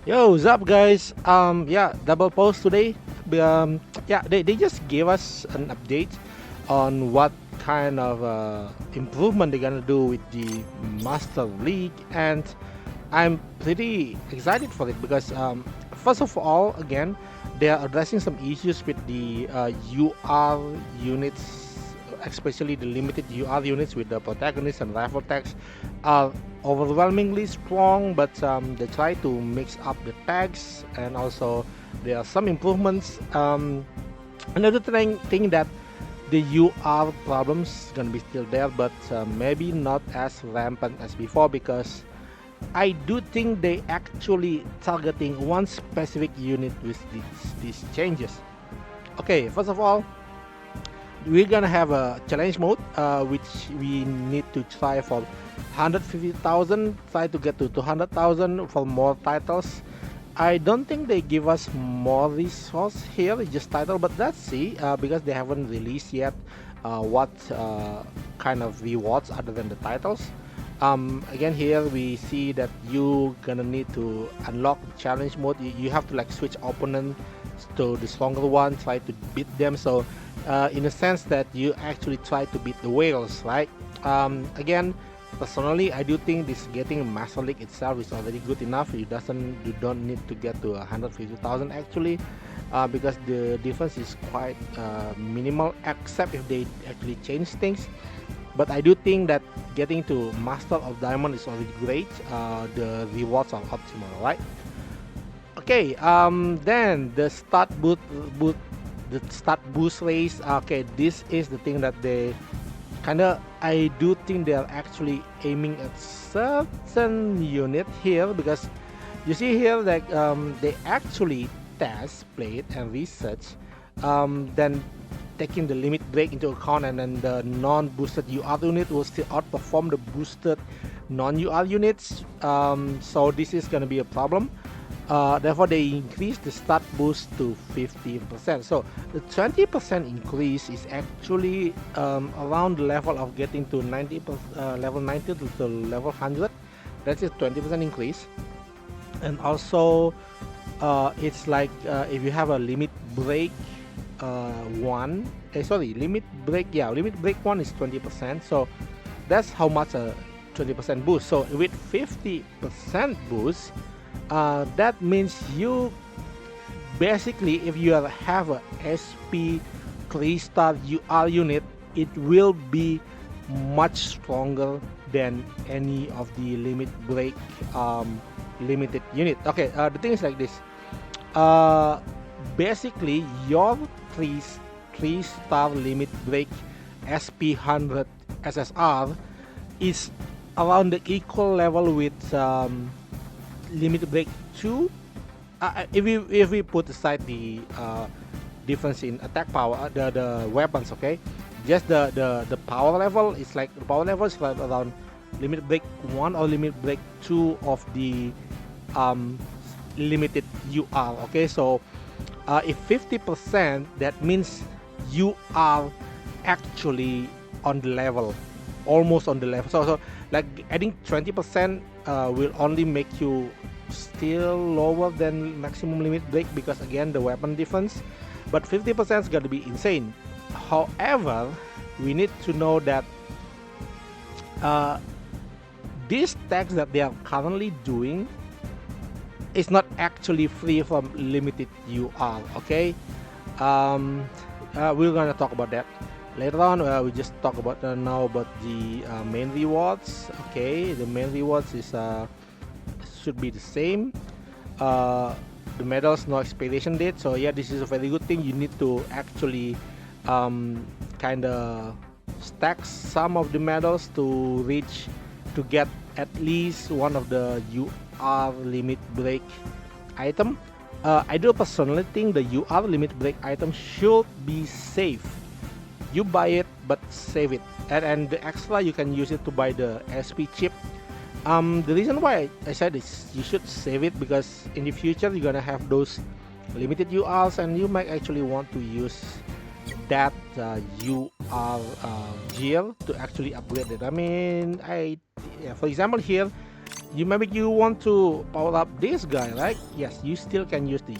Yo, what's up, guys? Yeah, double post today. Yeah, they just gave us an update on what kind of improvement they're gonna do with the Master League, and I'm pretty excited for it because first of all, again, they are addressing some issues with the UR units, especially the limited UR units with the protagonist and rival tags are overwhelmingly strong, but they try to mix up the tags, and also there are some improvements. Another thing that the UR problems gonna be still there, but maybe not as rampant as before because I do think they actually targeting one specific unit with these changes. Okay, first of all, we're gonna have a challenge mode, which we need to try for 150,000, try to get to 200,000 for more titles. I don't think they give us more resource here, it's just title, but let's see, because they haven't released yet what kind of rewards other than the titles. Again, here we see that you gonna need to unlock the challenge mode. You have to like switch opponent to the stronger one, try to beat them. So, in a sense that you actually try to beat the whales, right? Again, personally, I do think this getting Master League itself is already good enough. You don't need to get to 150,000 actually, because the difference is quite minimal, except if they actually change things. But I do think that getting to Master of Diamond is already great. The rewards are optimal, right? Okay. Then the boot, the start boost race. Okay, this is the thing that they kinda. I do think they are actually aiming at certain unit here because you see here like they actually test, played, and research. Then taking the limit break into account, and then the non-boosted UR unit will still outperform the boosted non-UR units. So this is going to be a problem. Therefore, they increase the start boost to 15%. So the 20% increase is actually around the level of getting to 90 level 90 to level 100. That's a 20% increase. And also, it's like if you have a limit break one, sorry, limit break, yeah, limit break one is 20%. So that's how much a 20% boost. So with 50% boost, that means you basically, if you have a SP 3-star UR unit, it will be much stronger than any of the limit break limited unit. Okay, the thing is like this. Uh, Basically, your three three-star limit break SP100 SSR is around the equal level with limit break 2. If we put aside the difference in attack power, the weapons, okay, just the power level is like the power level is like around limit break 1 or limit break 2 of the um, limited UR. Okay, so if 50%, that means you are actually on the level, almost on the level. So like adding 20% will only make you still lower than maximum limit break because again the weapon difference. But 50% is going to be insane. However, we need to know that uh, these tags that they are currently doing is not actually free from limited UR. Okay, we're gonna talk about that later on. We just talk about now about the main rewards. Okay, the main rewards is should be the same. Uh, the medals no expiration date. So yeah, this is a very good thing. You need to actually kind of stack some of the medals to reach to get at least one of the UR limit break item. I do personally think the UR limit break item should be safe. You buy it, but save it, and the extra you can use it to buy the SP chip. The reason why I said is you should save it because in the future you're gonna have those limited URs, and you might actually want to use that UR gear to actually upgrade it. I mean, yeah, for example here maybe you want to power up this guy, right? Yes, you still can use the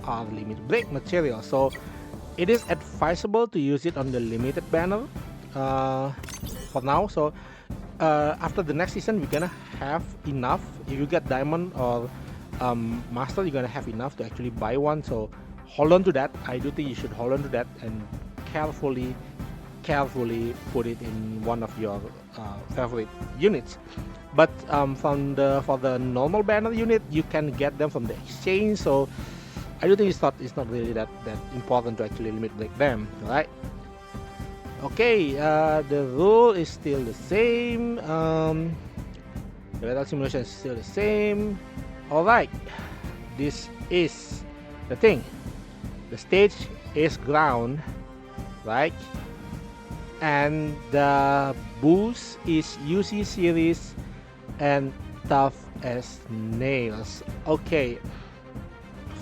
UR limit break material. So it is advisable to use it on the limited banner for now. So after the next season, we're gonna have enough. If you get diamond or master, you're gonna have enough to actually buy one. So hold on to that. I do think you should hold on to that and carefully put it in one of your favorite units. But for the normal banner unit, you can get them from the exchange. So I do think it's not really that important to actually limit break them, right? Okay, the rule is still the same. The battle simulation is still the same. All right, this is the thing. The stage is ground, right? And the boost is UC series and tough as nails. Okay,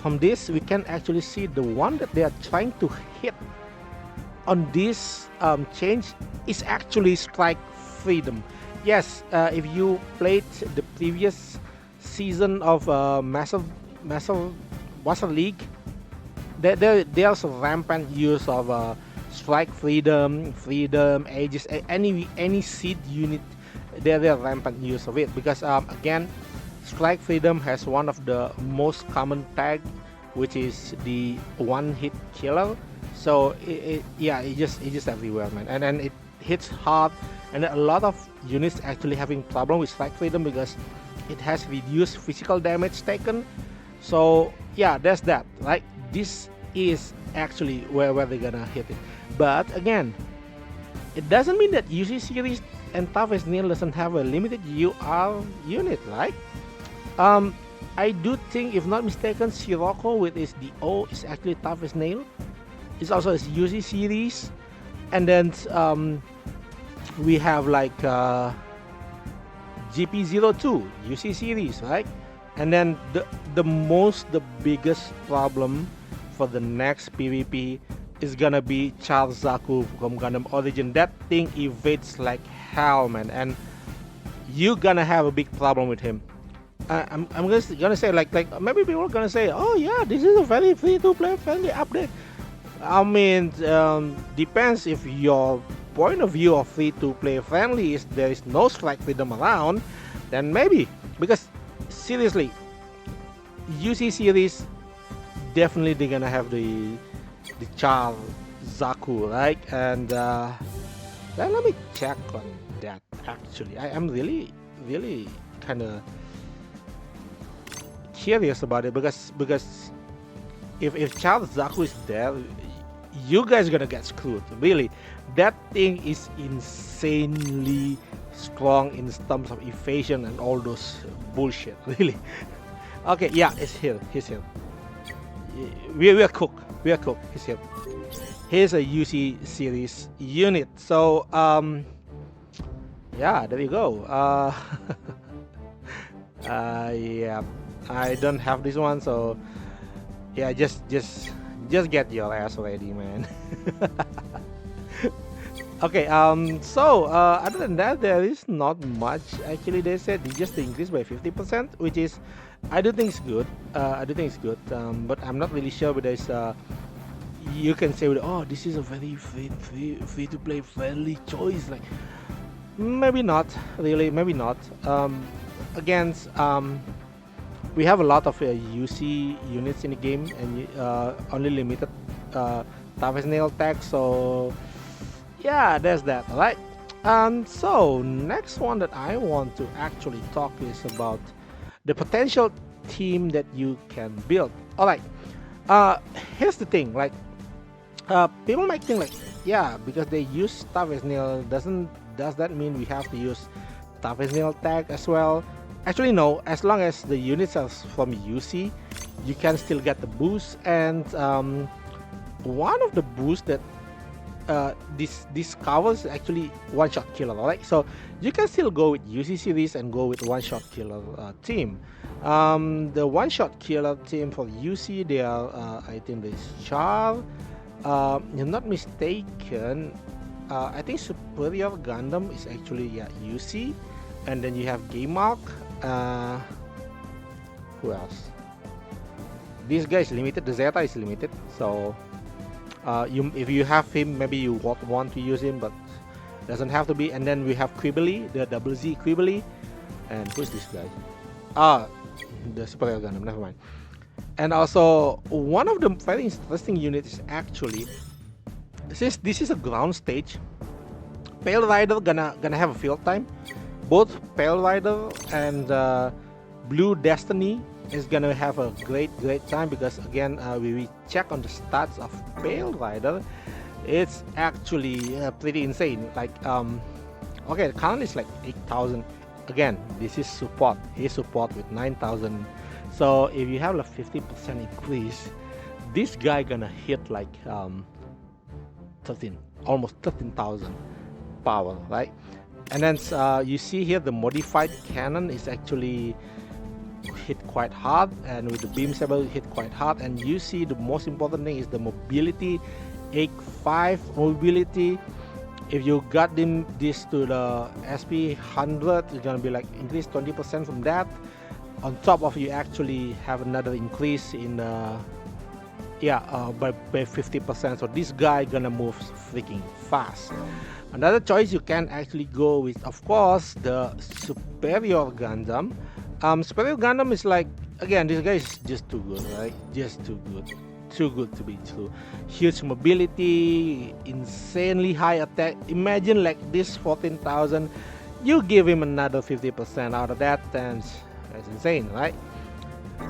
from this we can actually see the one that they are trying to hit on this change is actually strike freedom. Yes, if you played the previous season of Masterleague, there's a rampant use of strike freedom, aegis, any seed unit. There's a rampant use of it because again, strike freedom has one of the most common tag, which is the one-hit killer. So it just everywhere, man, and then it hits hard, and a lot of units actually having problem with strike freedom because it has reduced physical damage taken. So yeah, there's that, right? This is actually where they're gonna hit it. But again, it doesn't mean that UC series and tough as nail doesn't have a limited UR unit, right? I do think, if not mistaken, Sirocco with his DO is actually tough as nail. It's also his UC series, and then we have like GP02 UC series, right? And then the biggest problem for the next PvP is gonna be Char Zaku from Gundam Origin. That thing evades like hell, man, and you're gonna have a big problem with him. I'm gonna say like maybe people are gonna say, oh yeah, this is a very free-to-play friendly update. I mean, depends if your point of view of free-to-play friendly is there is no strike freedom around, then maybe. Because seriously, UC series definitely they're gonna have the char zaku, right? And then let me check on that. Actually, I am really kind of curious about it because if char zaku is there, you guys are gonna get screwed. Really, that thing is insanely strong in terms of evasion and all those bullshit. Really. Okay, yeah, it's here. He's here. We are cooked. We are cooked. He's here. Here's a UC series unit. So yeah, there you go. Yeah, I don't have this one, so yeah, just get your ass ready, man. Okay, so other than that, there is not much. Actually, they said they just increased by 50%, which is, I do think it's good. I do think it's good, but I'm not really sure whether it's you can say, oh, this is a very free to play friendly choice. Like, maybe not really, maybe not. Again, we have a lot of UC units in the game, and only limited tough nail tag. So yeah, there's that. All right. So next one that I want to actually talk is about the potential team that you can build. All right. Here's the thing. Like, people might think like, yeah, because they use tough as nail, does that mean we have to use tough as nail tag as well? Actually, no. As long as the units are from UC, you can still get the boost. And one of the boosts that this covers actually one-shot killer. Alright, so you can still go with UC series and go with one-shot killer team. The one-shot killer team for UC, they are I think there's Char. If I'm not mistaken, I think Superior Gundam is actually UC, and then you have Game Mark. uh, who else? This guy is limited. The Zeta is limited, so if you have him, maybe you want to use him, but doesn't have to be. And then we have Quibbly, the double Z Quibbly, and who's this guy? The Super Rail Gundam. Never mind. And also one of the very interesting units is actually, since this is a ground stage, Pale Rider gonna have a field time. Both Pale Rider and Blue Destiny is gonna have a great time, because again, we check on the stats of Pale Rider. It's actually pretty insane. Like okay, the current is like 8,000. Again, this is support. His support with 9,000. So if you have a 50% increase, this guy gonna hit like almost 13,000 power, right? And then you see here the modified cannon is actually hit quite hard, and with the beam saber hit quite hard. And you see the most important thing is the mobility, 8.5 mobility. If you got this to the SP 100, it's gonna be like increase 20% from that. On top of, you actually have another increase in by 50%. So this guy gonna move freaking fast. Another choice you can actually go with, of course, the Superior Gundam. Superior Gundam is like, again, this guy is just too good, right? Just too good to be true. Huge mobility, insanely high attack. Imagine like this 14,000, you give him another 50% out of that, and that's insane, right?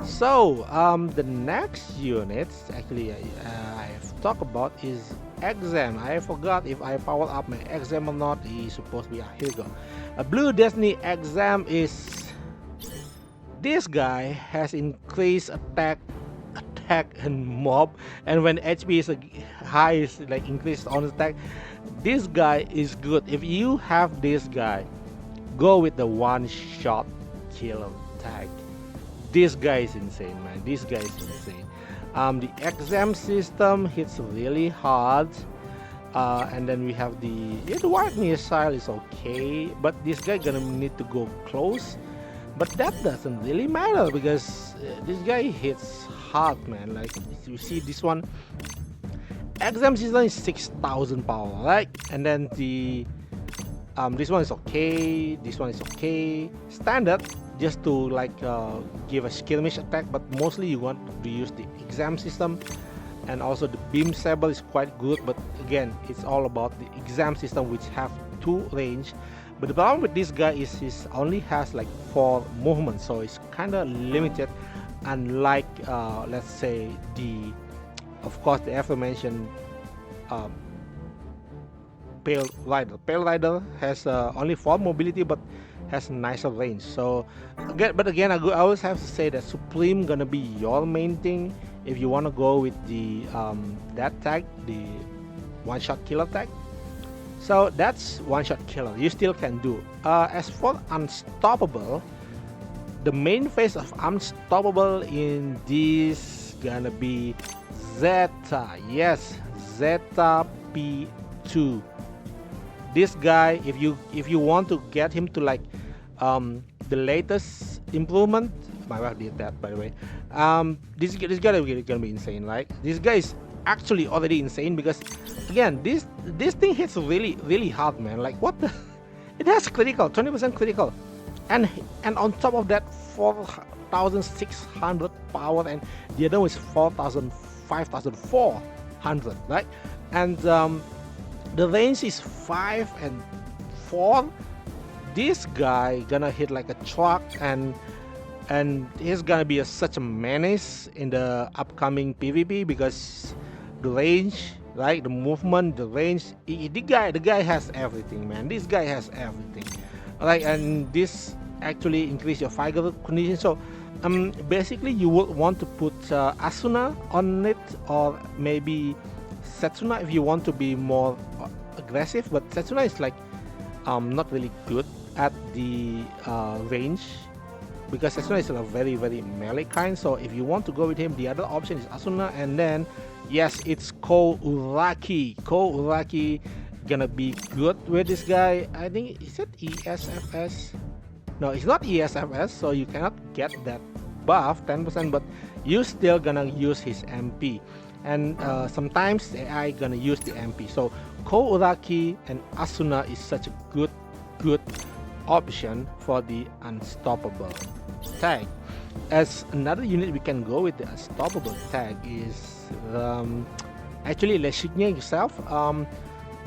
So the next unit actually I've talked about is Exam. I forgot if I power up my Exam or not. He's supposed to be, here we go. A Blue Destiny Exam is, this guy has increased attack and mob, and when HP is high, is like increased on attack. This guy is good. If you have this guy, go with the one-shot kill tag. This guy is insane, man. This guy is insane. The exam system hits really hard, and then we have the white missile is okay, but this guy gonna need to go close. But that doesn't really matter, because this guy hits hard, man. Like you see this one, exam system is 6,000 power, right? And then the this one is okay, this one is okay, standard, just to like give a skirmish attack, but mostly you want to use the exam system. And also the beam saber is quite good, but again, it's all about the exam system, which have 2 range. But the problem with this guy is he only has like 4 movements, so it's kind of limited, unlike let's say of course the aforementioned Pale Rider. Pale Rider has only 4 mobility, but has nicer range. So again, I always have to say that Supreme gonna be your main thing if you want to go with the that tag, the one-shot killer tag. So that's one-shot killer, you still can do. As for Unstoppable, the main phase of Unstoppable in this gonna be Zeta. Yes, Zeta P2. This guy, if you want to get him to like the latest improvement, my wife did that, by the way. This guy is gonna be insane, right? This guy is actually already insane, because again, this thing hits really hard, man. Like what the, it has critical, 20% critical, and on top of that 4,600 power, and the other one is 5,400, right? And the range is 5 and 4. This guy gonna hit like a truck, and he's gonna be such a menace in the upcoming PvP, because the range, right, the movement, the range, the guy has everything, man. This guy has everything, right? And this actually increase your fighter condition. So basically you would want to put Asuna on it, or maybe Setsuna if you want to be more aggressive. But Setsuna is like not really good at the range, because Setsuna is a very melee kind. So if you want to go with him, the other option is Asuna. And then yes, it's Ko Uraki gonna be good with this guy. I think, is it ESFS? No, it's not ESFS, so you cannot get that buff 10%, but you still gonna use his MP. And sometimes the AI gonna use the MP. So Ko Uraki and Asuna is such a good option for the unstoppable tag. As another unit we can go with the unstoppable tag is actually Leshignya yourself.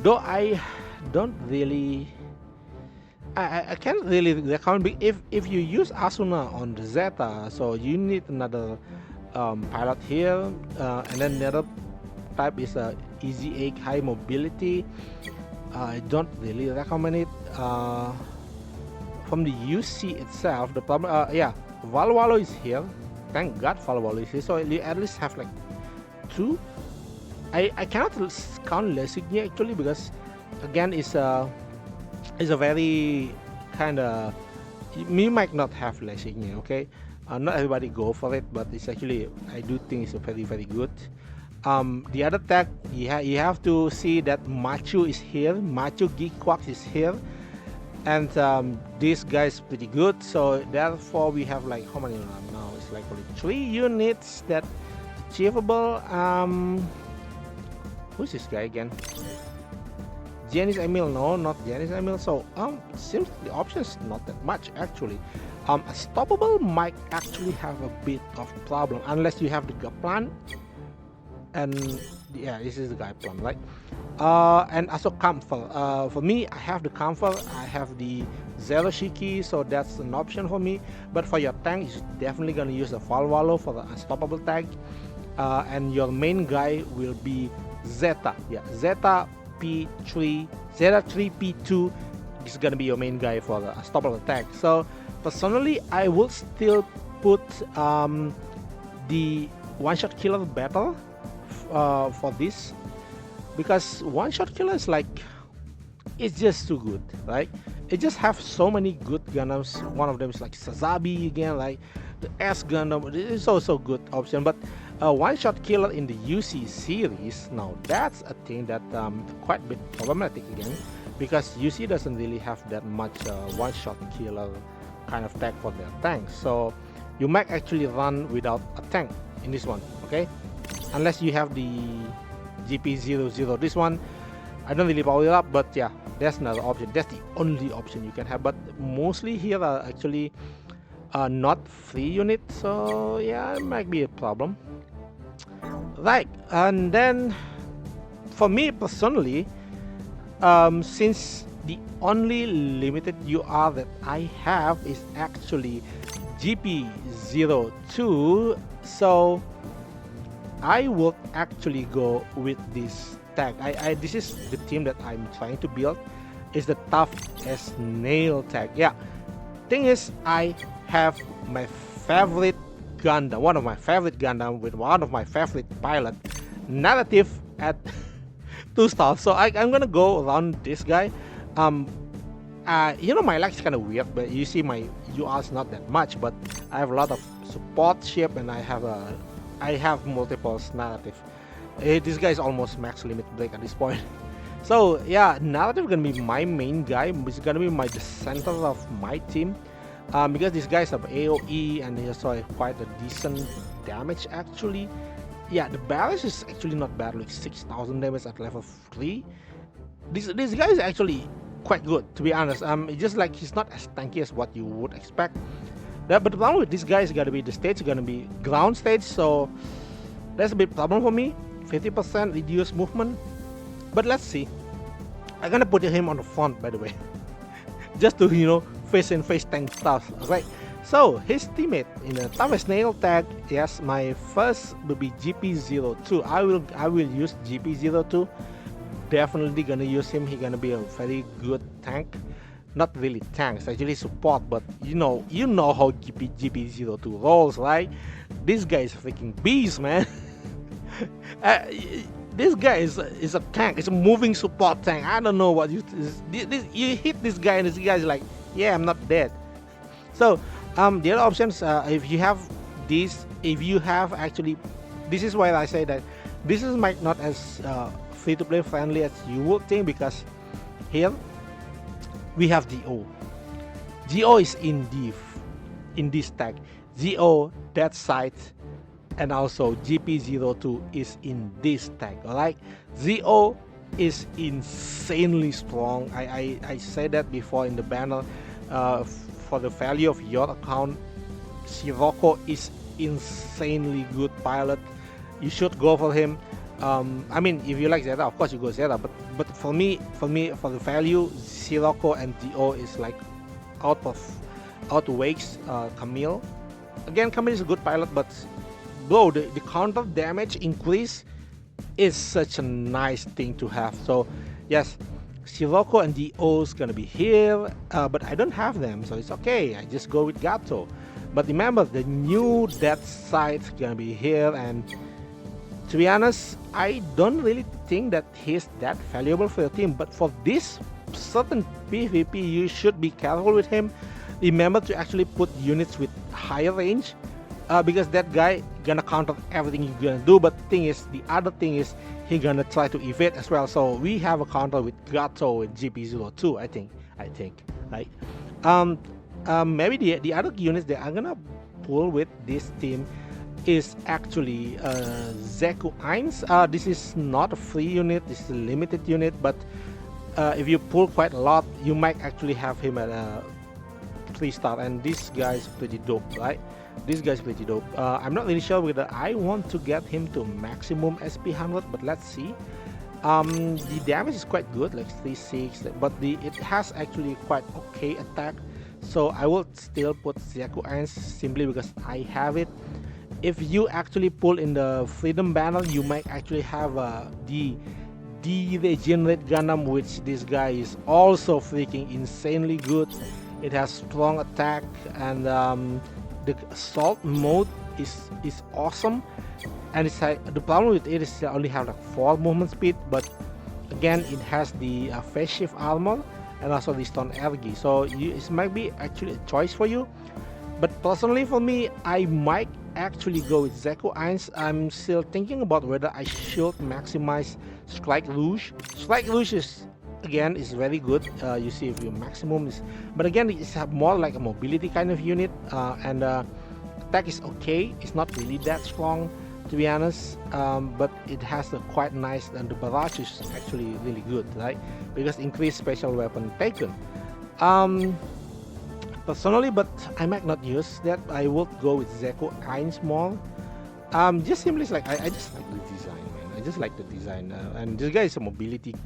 Though I don't really, I can't really recommend if you use Asuna on the Zeta, so you need another pilot here, and then the other type is easy egg high mobility. I don't really recommend it. From the UC itself, the problem, Valvalo is here. Thank God Valvalo is here, so you at least have like 2. I cannot count Lesignia actually, because again it's a very kind of, you might not have Lesignia, okay? Not everybody go for it, but it's actually, I do think it's a very good. The other tag, you have to see that Machu is here, Machu Geekquack is here, and this guy is pretty good. So therefore we have like, how many now? It's like only 3 units that achievable. Who's this guy again? Janice Emil? No, not Janice Emil. So seems the options not that much actually. Unstoppable might actually have a bit of problem unless you have the Gaplan, and yeah, this is the guy plan, right? And also Comfort. For me, I have the Comfort, I have the Zero Shiki, so that's an option for me. But for your tank, you're definitely gonna use the Valvalo for the unstoppable tag, and your main guy will be Zeta. Yeah, Zeta P3, Zeta 3P2 is gonna be your main guy for the unstoppable tag. So personally, I will still put the one-shot killer battle for this, because one-shot killer is like, it's just too good, right? It just have so many good Gundams. One of them is like Sazabi again, like the S Gundam. It's also good option, but one-shot killer in the UC series, now that's a thing that quite a bit problematic again, because UC doesn't really have that much one-shot killer kind of tag for their tanks. So you might actually run without a tank in this one, okay? Unless you have the GP00. This one, I don't really power it up, but yeah, that's another option. That's the only option you can have. But mostly here are actually not free units, so yeah, it might be a problem. Right, and then for me personally, since the only limited UR that I have is actually GP02, so I will actually go with this tag. This is the team that I'm trying to build. Is the tough as nail tag. Yeah, thing is, I have my favorite Gundam, one of my favorite Gundam with one of my favorite pilot, narrative at 2 stars. So I'm gonna go around this guy. You know, my luck is kind of weird, but you see my UR's not that much, but I have a lot of support ship, and I have multiple narrative. This guy is almost max limit break at this point. So yeah, narrative gonna be my main guy. He's gonna be the center of my team, because this guy have AOE and he also have quite a decent damage actually. Yeah, the balance is actually not bad, like 6,000 damage at level 3. This guy is actually quite good, to be honest. It's just like he's not as tanky as what you would expect. But the problem with this guy is gonna be the stage is gonna be ground stage, so that's a big problem for me. 50% reduced movement. But let's see. I'm gonna put him on the front, by the way, just to, you know, face tank stuff. Right. So his teammate in a toughest nail tag. Yes, my first will be GP02. I will use GP02. Definitely gonna use him. He's gonna be a very good tank. Not really tanks, actually support, but you know how GP02 rolls, right? This guy is a freaking beast, man. This guy is a tank. It's a moving support tank. I don't know what you hit this guy, and this guy is like, yeah, I'm not dead. So the other options, if you have this, if you have actually, this is why I say that this is might not as free to play friendly as you would think, because here we have the O. Go is in this tag. Go that side, and also GP02 is in this tag. Alright, Go is insanely strong. I said that before in the banner. For the value of your account, Sirocco is insanely good pilot. You should go for him. I mean, if you like Zeta, of course you go Zeta. But for me, for the value, Sirocco and Dio is like outweighs Camille. Again, Camille is a good pilot, but bro, the counter damage increase is such a nice thing to have. So yes, Sirocco and Dio is gonna be here, but I don't have them, so it's okay. I just go with Gato. But remember, the new death site's gonna be here, and to be honest, I don't really think that he's that valuable for your team. But for this certain PvP, you should be careful with him. Remember to actually put units with higher range, because that guy gonna counter everything you're gonna do. But the other thing is he gonna try to evade as well. So we have a counter with Gato and GP02. I think, right? Maybe the other units that I'm gonna pull with this team is actually Zaku 1. This is not a free unit, this is a limited unit, but if you pull quite a lot, you might actually have him at a 3-star, and this guy is pretty dope, right? This guy's pretty dope. I'm not really sure whether I want to get him to maximum SP 100, but let's see. The damage is quite good, like 3-6, but it has actually quite okay attack, so I will still put Zaku 1 simply because I have it. If you actually pull in the Freedom banner, you might actually have the Regenerate Gundam, which this guy is also freaking insanely good. It has strong attack, and the assault mode is awesome. And it's like, the problem with it is it only have like 4 movement speed, but again it has the phase shift armor and also the stone energy, so it might be actually a choice for you. But personally for me, I might actually go with Zaku 1. I'm still thinking about whether I should maximize Strike Rouge. Strike Rouge is very good. You see if your maximum is, but again it's more like a mobility kind of unit, and attack is okay. It's not really that strong, to be honest, but it has a quite nice, and the barrage is actually really good, right? Because increased special weapon taken. Personally, but I might not use that. I would go with Zaku 1 more. Just simply like I just like the design, man. I just like the design, and this guy is a mobility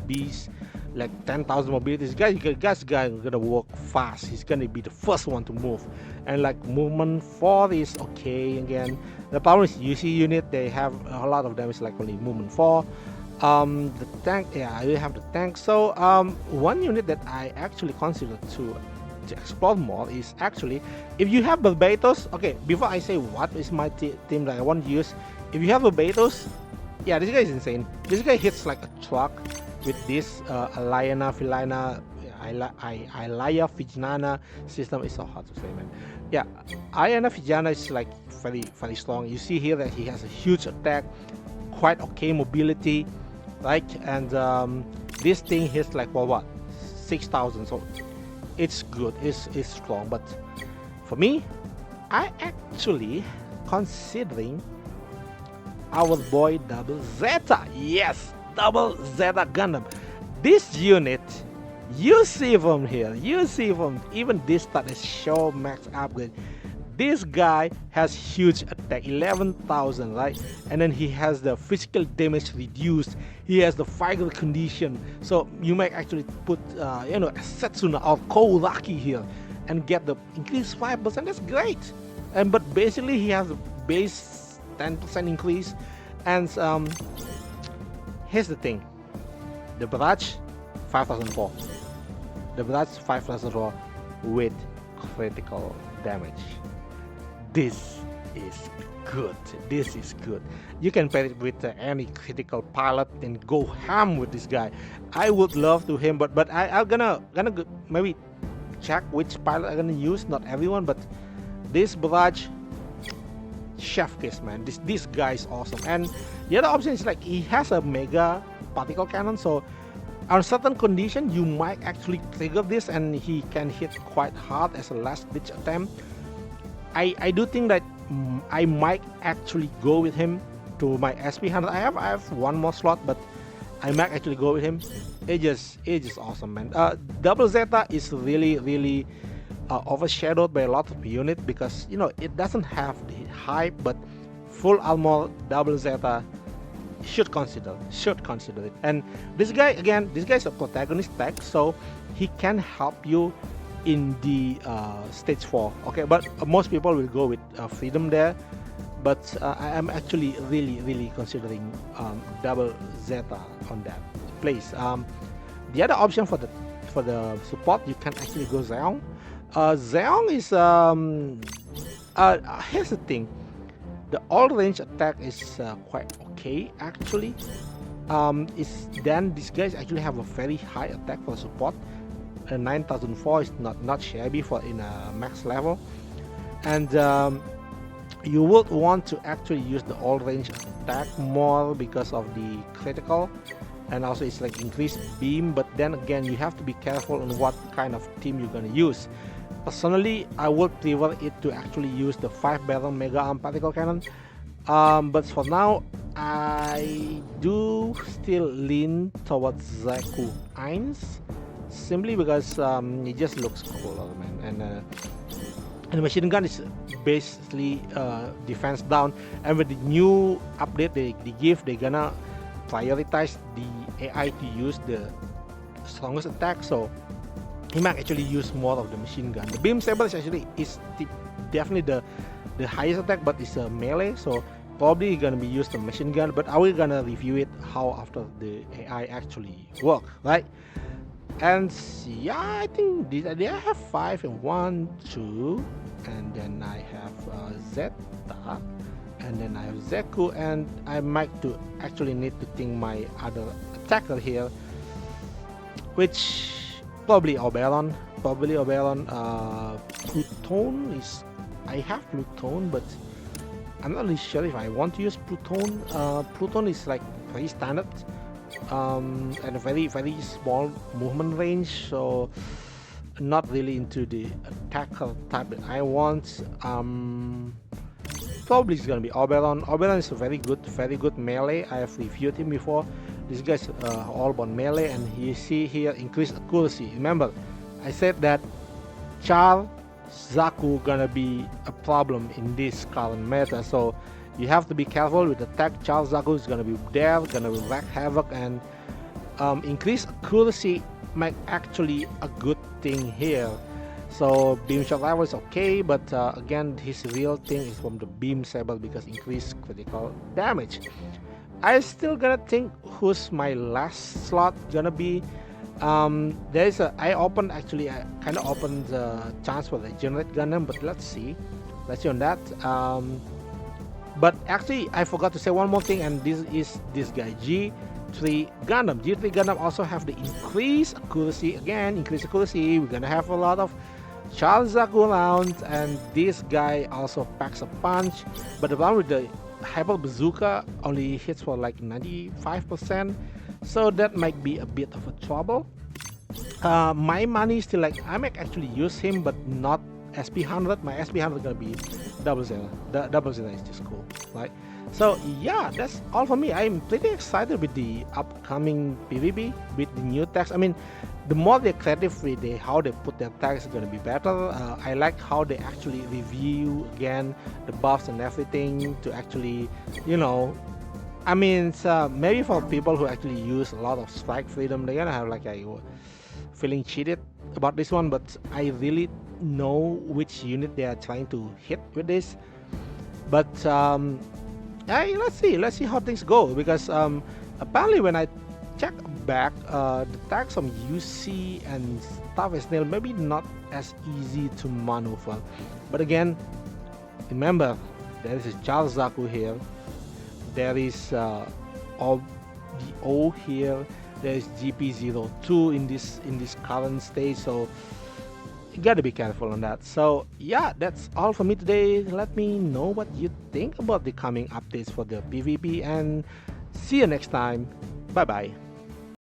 beast, like 10,000 mobility. This guy gonna work fast. He's gonna be the first one to move, and like movement 4 is okay. Again, the problem is UC unit, they have a lot of damage, like only movement 4. The tank, yeah, I have the tank. So one unit that I actually consider to explore more is actually, if you have Barbatos. Okay, before I say what is my team that I want to use, if you have Barbatos, yeah, this guy is insane. This guy hits like a truck with this Alaya Fijnana system. Is so hard to say, man. Yeah, Ayana Fijana is like very strong. You see here that he has a huge attack, quite okay mobility, right? And this thing hits like, well, what, 6,000. So it's good, it's strong. But for me, I actually considering our boy Double Zeta. Yes, Double Zeta Gundam. This unit, you see from here, you see from even this start is show max upgrade. This guy has huge attack, 11,000, right? And then he has the physical damage reduced. He has the fire condition. So you might actually put, Setsuna or Kouraki here and get the increased 5%. That's great. And but basically he has a base 10% increase. And here's the thing: the barrage 5,004. The barrage 5,004 with critical damage. This is good. This is good. You can pair it with any critical pilot and go ham with this guy. I would love to him, but I'm gonna maybe check which pilot I'm gonna use. Not everyone, but this barrage, chef kiss, man. This guy is awesome. And the other option is like he has a mega particle cannon, so On certain condition, you might actually trigger this, and he can hit quite hard as a last ditch attempt. I do think that I might actually go with him to my SP100. I have one more slot, but I might actually go with him. It's just awesome, man. Double Zeta is really overshadowed by a lot of units because it doesn't have the hype, but full armor Double Zeta should consider it. And this guy is a protagonist tech, so he can help you in the stage 4. Okay, but most people will go with freedom there, but I am actually really considering Double Zeta on that place. The other option for the support, you can actually go Zeong. Zeong is here's the thing. The all range attack is quite okay actually. These guys actually have a very high attack for support. 9004 is not shabby for in a max level, and you would want to actually use the all range attack more because of the critical, and also it's like increased beam. But then again, you have to be careful on what kind of team you're gonna use. Personally, I would prefer it to actually use the 5-barrel mega arm particle cannon, but for now I do still lean towards Zaku 1, simply because it just looks cooler, man. And the machine gun is basically defense down, and with the new update they give, they're gonna prioritize the AI to use the strongest attack, so he might actually use more of the machine gun. The beam saber is definitely the highest attack, but it's a melee, so probably gonna be used the machine gun. But are we gonna review it how after the AI actually work, right? And yeah, I think they have 5 and 1, 2, and then I have Zeta, and then I have Zaku, and I might to actually need to think my other attacker here, which probably Oberon. Pluton is, I have Pluton, but I'm not really sure if I want to use Pluton. Pluton is like very standard, and a very small movement range, so not really into the attacker type that I want. Probably it's gonna be Oberon. Oberon is a very good melee. I have reviewed him before. This guy's all about melee, and you see here increased accuracy. Remember, I said that char zaku gonna be a problem in this current meta, so you have to be careful with attack. Char zaku is gonna be there, gonna wreak havoc, and increased accuracy might actually a good thing here. So beam shot level is okay, but again, his real thing is from the beam saber because increased critical damage. I still gonna think who's my last slot gonna be. There is a I kind of opened the chance for the generate Gundam, but let's see on that. But actually I forgot to say one more thing, and this is this guy G3 Gundam. G3 Gundam also have the increased accuracy. Again, increased accuracy. We're gonna have a lot of Charles Zaku rounds, and this guy also packs a punch. But the one with the Hyper Bazooka only hits for like 95%, so that might be a bit of a trouble. My money is still like I might actually use him, but not SP100. My SP100 is gonna be Double Zeta. Double Zeta is just cool, right? So yeah, that's all for me. I'm pretty excited with the upcoming PvP with the new tags. I mean, the more they're creative with how they put their tags is gonna be better. I like how they actually review again the buffs and everything to actually, I mean, maybe for people who actually use a lot of strike freedom, they're gonna have like a feeling cheated about this one. But I really know which unit they are trying to hit with this. But hey, let's see how things go, because apparently when I check back, the tags from UC and stuff is still maybe not as easy to maneuver. But again, remember, there is a Charles Zaku here. There is all the O here. There is GP02 in this current stage, so you gotta be careful on that. So yeah, that's all for me today. Let me know what you think about the coming updates for the PvP, and see you next time. Bye bye.